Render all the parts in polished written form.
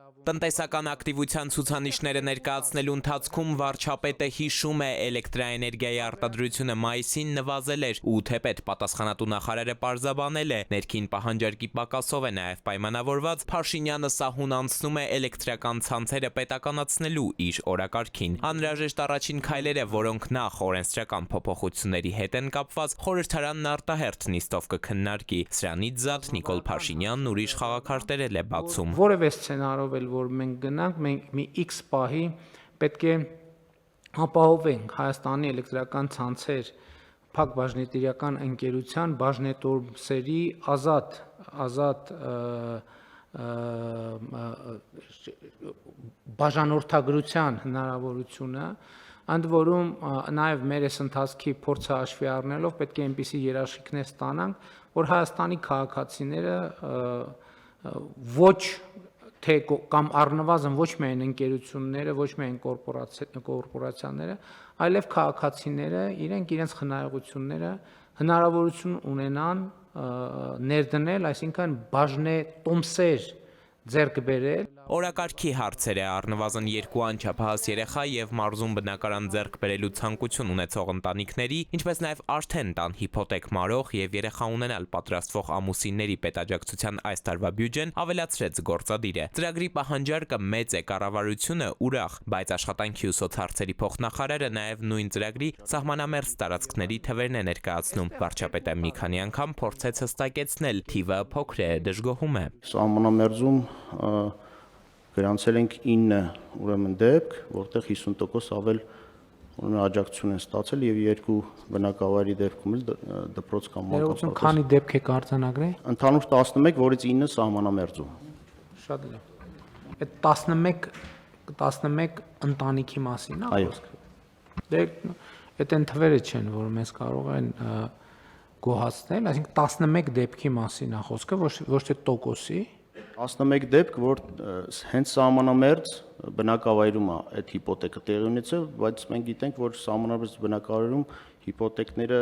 Տնտեսական ակտիվության ցուցանիշները ներկայացնելու ընթացքում վարչապետը հիշում է էլեկտրաէներգիայի արտադրությունը մայիսին նվազել էր ու թեպետ պատասխանատու նախարարը պարզաբանել է ներքին պահանջարկի պակասով է նաև պայմանավորված, Փաշինյանը սահուն անցնում է էլեկտրական ցանցերը պետականացնելու իր օրակարգին։ Անհրաժեշտ առաջին քայլերը, որոնք նախ օրենսդրական փոփոխությունների հետ են կապված, խորհրդարանն արտահերթ նիստով կքննարկի։ Սրանից զատ Նիկոլ Փաշինյանն ուրիշ խաղաքարտեր է բացում։ Որևէ սցենարով որ մենք գնանք, մենք մի X պահի պետք է ապահովենք Հայաստանի էլեկտրական ցանցեր փակ բաժնետիրական ընկերության բաժնետորմսերի ազատ բաժանորդագրության հնարավորությունը, ընդ որում նաև մեր այս ընթացքի փորձը հաշվի առնելով պետք է այնպիսի երաշխիքներ ստանանք, որ Հայաստանի քաղաքացիները ոչ թե կամ առնվազն ոչ միայն ընկերությունները, ոչ միայն կորպորացիաները, այլև քաղաքացիները իրենց խնայողությունները հնարավորություն ունենան ներդնել, այսինքն բաժնետոմսեր ձեռք բերել։ Օրակարգի հարցեր է առնվազն 2 անչափահաս երեխա եւ մարզում բնակարան ձեռք բերելու ցանկություն ունեցող ընտանիքների, ինչպես նաեւ արդեն տան հիփոթեք մարող եւ երեխա ունենալ պատրաստվող ամուսինների պետաջակցության այս տարվա բյուջեն ավելացրեց գործադիրը։ Ծրագրի պահանջարկը մեծ է, կառավարությունը ուրախ, բայց աշխատանքի ու սոցհարցերի փոխնախարարը նաեւ նույն ծրագրի սահմանամերձ տարածքների թվերն է ներկայացնում։ Վարչապետը մի քանի անգամ փորձեց հստակեցնել, թիվը փոքր է, դժգոհում է։ Սահմանամերձում գրանցել ենք 9 ուրեմն դեպք, որտեղ 50% ավել աջակցություն են ստացել եւ 2 բնակավայրի դեպքում էլ դպրոց կամ մանկապարտեզ։ Քանի դեպք եք արձանագրել։ Ընդհանուր 11, որից 9 սահմանամերձում։ Շատ լավ։ Այդ 11 ընտանիքի մասին է խոսքը։ Դե այդ են թվերը չեն, որ մեզ կարող են գոհացնել, այսինքն 11 դեպքի մասին է խոսքը, ոչ թե տոկոսի։ 11 դեպք, որ հենց սահմանամերձ բնակավայրում է այդ հիպոթեկը տեղի ունեցել, բայց մենք գիտենք, որ սահմանամերձ բնակավայրում հիպոթեկները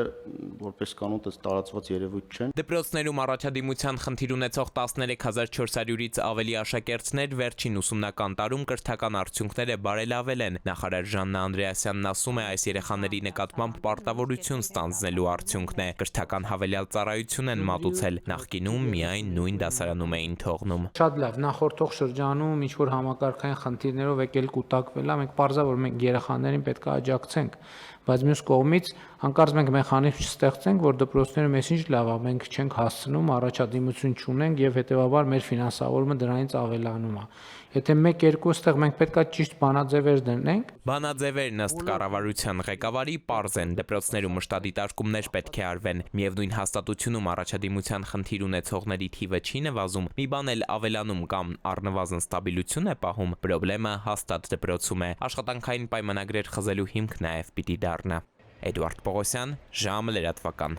որպես կանոն տարածված երևույթ չեն։ Դպրոցներում առաջադիմության խնդիր ունեցող 13400-ից ավելի աշակերտներ վերջին ուսումնական տարում կրթական արդյունքները բարելավել են։ Նախարար Ժաննա Անդրեասյանն ասում է, այս երեխաների նկատմամբ պարտավորություն ստանձնելու արդյունքն է։ Կրթական հավելյալ ծառայություն են մատուցել, նախկինում միայն նույն դասարանում էին թողնում։ Շատ լավ, նախորդող շրջանում ինչ որ համակարգային խնդիրներով եկել կուտակվել է, մենք պարզա որ մենք երեխաներին պետք է աջակցենք, բայց մյուս կողմից հանկարծ մենք մեխանիզմ չստեղծենք, որ դպրոցներում այսինչ լավ է, մենք չենք հասցնում, առաջադիմություն չունենք եւ հետեւաբար մեր ֆինանսավորումը դրանից ավելանում է։ Եթե 1-2 ստեղ մենք պետքա ճիշտ բանաձևեր դնենք։ Բանաձևերն ըստ կառավարության ղեկավարի պարզ են, դպրոցներում մշտադիտարկումներ պետք է արվեն։ Միևնույն հաստատությունում առաջադիմության խնդիր ունեցողների թիվը չի նվազում, մի բան էլ ավելանում կամ առնվազն ստաբիլություն է պահում, պրոբլեմը հաստատ դպրոցում է։ Աշխատանքային պայմանագրեր խզելու հիմք նաև պիտի դառնա։ Էդուարդ Պողոսյան, ժամը լրատվական։